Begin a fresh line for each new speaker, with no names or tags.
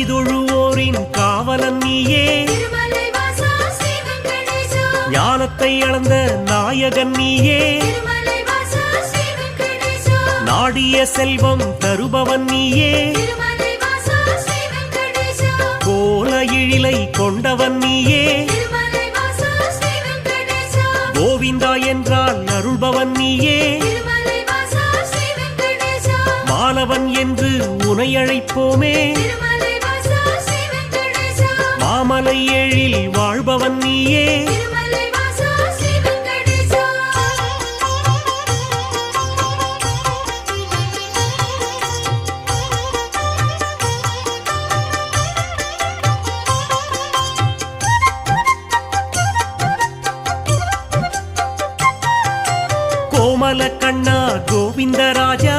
கலிதொழுவோரின் காவலன் நீயே, ஞானத்தை அளந்த நாயகன் நீயே, நாடிய செல்வம் தருபவன் நீயே, கோல எழிலை கொண்டவன் நீயே, கோவிந்தா என்றால் அருள்பவன் நீயே, மாலவன் என்று உனை அழைப்போமே, மாமலை எழில் வாழ்பவன் நீயே, கோமல கண்ணா கோவிந்த ராஜா,